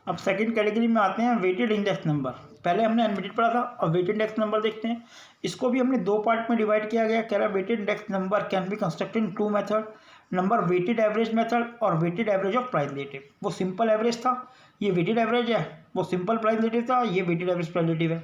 अब second category में आते हैं वेटेड इंडेक्स नंबर। पहले हमने अनवेटेड पढ़ा था, अब वेटेड इंडेक्स नंबर देखते हैं। इसको भी हमने दो पार्ट में डिवाइड किया गया। कह रहा है weighted index number can be constructed in two method, number weighted average method और weighted average of price relative. वो सिंपल एवरेज था, ये वेटेड एवरेज है। वो सिंपल प्राइस रिलेटिव था, ये वेटेड एवरेज प्राइस रिलेटिव है।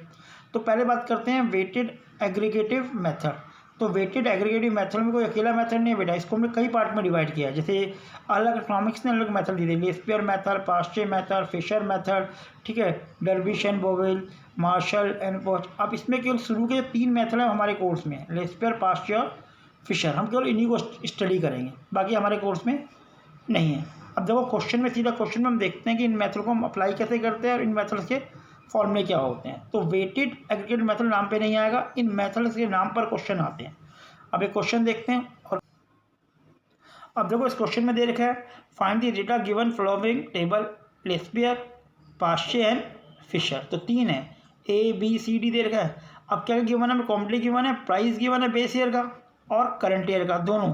तो पहले बात करते हैं वेटेड एग्रीगेटिव मेथड। तो वेटेड एग्रीगेटिव मेथड में कोई अकेला मेथड नहीं है बेटा, इसको हमने कई पार्ट में डिवाइड किया है। जैसे अलग इकोनॉमिक्स ने अलग मेथड दी थी, Laspeyres method, पास्चे method, Fisher method, ठीक है, डर्बिश एंड बोवेल, मार्शल एंड पोच। अब इसमें केवल शुरू के 3 मेथड है हमारे कोर्स में, लेस्पियर, पास्चे और फिशर। हम केवल इन्हीं को स्टडी करेंगे, बाकी हमारे कोर्स में नहीं है। अब देखो क्वेश्चन में, सीधा क्वेश्चन में हम देखते हैं कि इन मेथड को हम अप्लाई कैसे करते हैं और इन मेथड्स के फॉर्मूले क्या होते हैं। तो वेटेड एग्रीगेट मेथड नाम पे नहीं आएगा, इन मेथड्स के नाम पर क्वेश्चन आते हैं। अब एक क्वेश्चन देखते हैं। और अब देखो इस क्वेश्चन में दे रखा है find the data given following table Laspeyres, Paasche and Fisher. तो 3 है, ए बी सी डी दे रखा है। अब क्या गिवन है, क्वांटिटी गिवन है, प्राइस गिवन है बेस ईयर का और करंट ईयर का दोनों।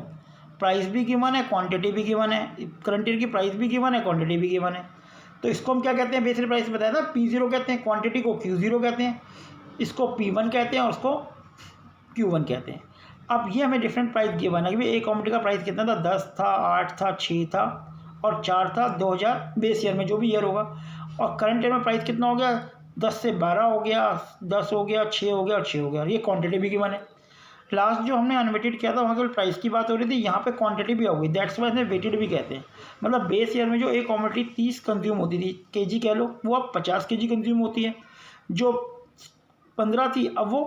प्राइस भी गिवन है, क्वांटिटी भी गिवन है, करंट ईयर की प्राइस भी गिवन है, क्वांटिटी भी गिवन है। तो इसको हम क्या कहते हैं, बेस ईयर प्राइस बताया था, P0 कहते हैं, क्वांटिटी को Q0 कहते हैं, इसको P1 कहते हैं और उसको Q1 कहते हैं। अब ये हमें डिफरेंट प्राइस गिवन है कि भाई एक कॉमोडिटी का प्राइस कितना था, 10 था, 8 था, 6 था और 4 था 2000 बेस ईयर में, जो भी ईयर होगा। और करंट ईयर में प्राइस कितना हो गया, 10 से 12 हो गया, 10 हो गया, 6 हो गया और 6 हो गया। ये क्वांटिटी भी गिवन है। लास्ट जो हमने अनवेटेड किया था वहाँ केवल प्राइस की बात हो रही थी, यहाँ पे क्वांटिटी भी होगी, दैट्स वाई इसमें वेटेड भी कहते हैं। मतलब बेस ईयर में जो एक कॉमोडिटी 30 कंज्यूम होती थी, केजी कह लो, वो अब 50 केजी कंज्यूम होती है। जो 15 थी अब वो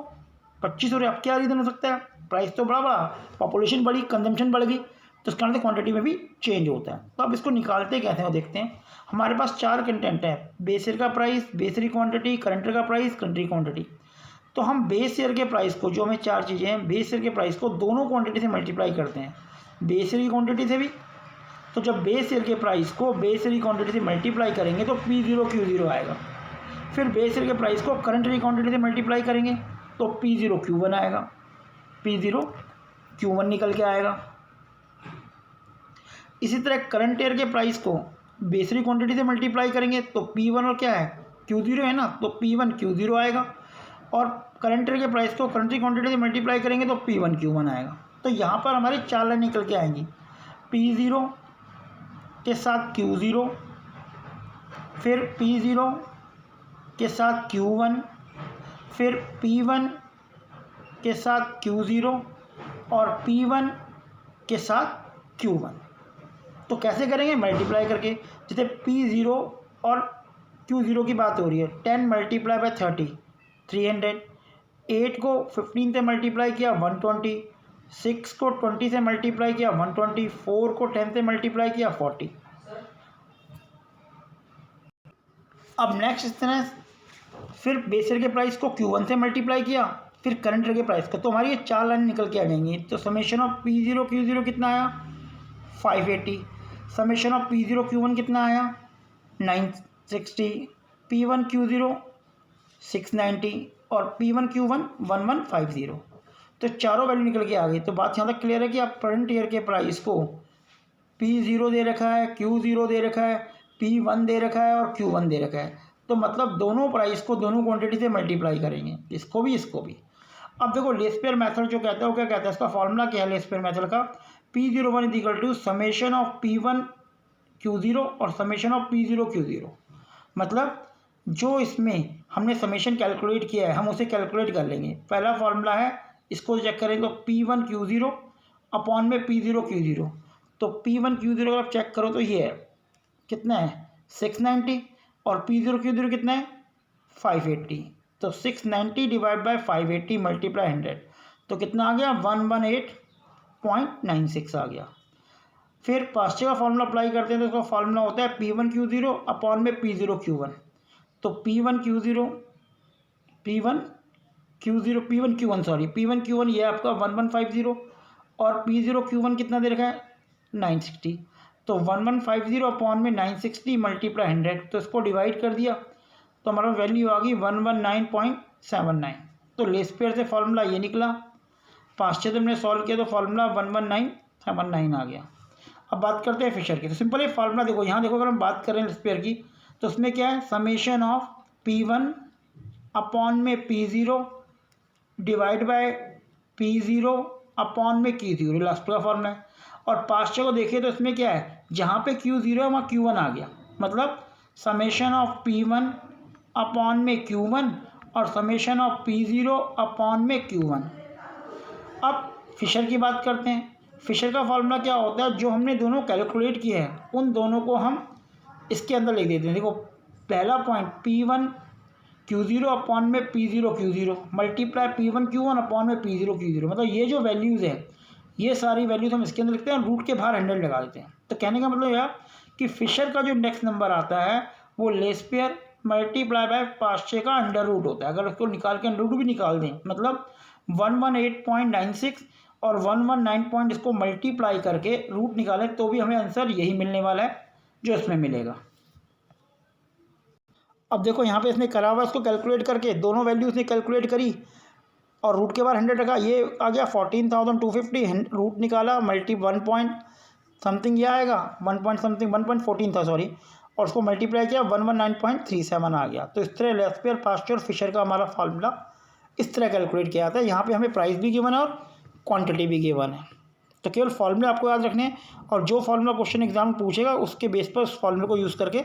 25 हो रही है। अब क्या रीज़न हो सकता है, प्राइस तो बड़ा, पॉपुलेशन बढ़ी, कंजम्पशन बढ़ गई, तो उसके कारण क्वांटिटी में भी चेंज होता है। तो अब इसको निकालते कैसे हैं वो देखते हैं। हमारे पास 4 कंटेंट है, बेस ईयर का price, base year quantity, current year का प्राइस, कंट्री क्वांटिटी। तो हम बेस ईयर के प्राइस को, जो हमें 4 चीज़ें हैं, बेस ईयर के प्राइस को दोनों क्वांटिटी से मल्टीप्लाई करते हैं, बेस ईयर की क्वांटिटी से भी। तो जब बेस ईयर के प्राइस को बेस ईयर की क्वांटिटी से मल्टीप्लाई करेंगे तो P0 Q0 आएगा। फिर बेस ईयर के प्राइस को करंट ईयर की क्वांटिटी से मल्टीप्लाई करेंगे तो P0 Q1 आएगा, P0 Q1 निकल के आएगा। इसी तरह करंट ईयर के प्राइस को बेस ईयर क्वांटिटी से मल्टीप्लाई करेंगे तो P1 और क्या है, Q0 है ना, तो P1 Q0 आएगा। और करंट ईयर के प्राइस को करंट ईयर क्वांटिटी से मल्टीप्लाई करेंगे तो P1 Q1 आएगा। तो यहाँ पर हमारी 4 लाइन निकल के आएंगी, P0 के साथ Q0, फिर P0 के साथ Q1, फिर P1 के साथ Q0 और P1 के साथ Q1। तो कैसे करेंगे, मल्टीप्लाई करके। जैसे P0 और Q0 की बात हो रही है, 10 मल्टीप्लाई बाय 30 300, 8 को 15 से मल्टीप्लाई किया 120, 6 को 20 से मल्टीप्लाई किया 120, 4 को 10 से मल्टीप्लाई किया 40। अब नेक्स्ट इस तरह फिर बेस ईयर के प्राइस को Q1 से मल्टीप्लाई किया, फिर करंट ईयर के प्राइस को। तो हमारी ये 4 लाइन निकल के आ जाएंगी। तो समेशन ऑफ P0 Q0 कितना आया, 580। समेशन ऑफ P0 Q1 कितना आया, 960। P1 Q0 690 और P1 Q1 1150। तो चारों वैल्यू निकल के आ गई। तो बात यहाँ तक क्लियर है कि आप करंट ईयर के प्राइस को P0 दे रखा है, Q0 दे रखा है, P1 दे रखा है और Q1 दे रखा है। तो मतलब दोनों प्राइस को दोनों क्वांटिटी से मल्टीप्लाई करेंगे, इसको भी इसको भी। अब देखो लेस्पियर मेथड जो कहता है वो क्या कहता है, इसका फॉर्मूला क्या है लेस्पियर मेथड का, P01 is equal to summation of P1 Q0 और समेशन ऑफ P0 Q0। मतलब जो इसमें हमने समेशन कैलकुलेट किया है हम उसे कैलकुलेट कर लेंगे। पहला फॉर्मूला है, इसको चेक करें तो P1 Q0 अपॉन में P0 Q0। तो P1 Q0 अगर आप चेक करो तो ये है, कितना है 690 और P0 Q0 कितना है 580। तो 690 डिवाइड बाय 580 मल्टीप्लाई 100, तो कितना आ गया 118.96 आ गया। फिर पास्चे का फॉर्मूला अप्लाई करते हैं तो उसका फॉर्मूला होता है P1 Q0 अपॉन में P0 Q1। तो P1 Q1 ये आपका 1150 और P0 Q1 कितना दे रखा है 960। तो 1150 अपॉन में 960 मल्टीप्लाई 100, तो इसको डिवाइड कर दिया तो हमारा वैल्यू आ गई 119.79। तो लेस्पियर से फॉर्मूला ये निकला, पास्चे से हमने सॉल्व किया तो फॉर्मूला 11979 आ गया। अब बात करते हैं फिशर की। तो सिंपल ये फार्मूला देखो, यहाँ देखो अगर हम बात करें लेस्पियर की तो उसमें क्या है, समेशन ऑफ P1 अपॉन में P0 divide by P0 upon में Q0, लास्ट का फॉर्मूला है। और पास्चर को देखिए तो इसमें क्या है, जहाँ पे Q0 है वहाँ Q1 आ गया, मतलब समेशन ऑफ P1 अपॉन में Q1 और समेशन ऑफ P0 अपॉन में Q1। अब फिशर की बात करते हैं। फिशर का फॉर्मूला क्या होता है, जो हमने दोनों कैलकुलेट किए हैं उन दोनों को हम इसके अंदर लिख देते हैं। देखो पहला पॉइंट P1 Q0 अपॉन में P0 Q0 multiply P1 Q1 upon में P0 Q0, मतलब ये जो वैल्यूज़ है ये सारी वैल्यूज हम इसके अंदर लिखते हैं और रूट के बाहर 100 लगा देते हैं। तो कहने का मतलब यह कि फिशर का जो नेक्स्ट नंबर आता है वो लेस पेयर मल्टीप्लाई बाय पास्चे का अंडर रूट होता है। अगर उसको निकाल के अंडर रूट भी निकाल दें, मतलब 118.96 और 119 इसको मल्टीप्लाई करके रूट निकालें तो भी हमें आंसर यही मिलने वाला है जो इसमें मिलेगा। अब देखो यहाँ पे इसने करा हुआ, इसको कैलकुलेट करके दोनों वैल्यू इसने कैलकुलेट करी और रूट के बाद 100 रखा, ये आ गया 14,250, रूट निकाला मल्टी 1 पॉइंट समथिंग ये आएगा 1 पॉइंट समथिंग 1.14 था सॉरी, और उसको मल्टीप्लाई किया 119.37 आ गया। तो इस तरह लेस पेयर पास्चर और फिशर का हमारा फार्मूला इस तरह कैलकुलेट किया जाता है। यहाँ पे हमें प्राइस भी गिवन है और क्वांटिटी भी गिवन है। तो केवल फॉर्मूले आपको याद रखने हैं और जो फॉर्मूला क्वेश्चन एग्जाम में पूछेगा उसके बेस पर उस फॉर्मूले को यूज़ करके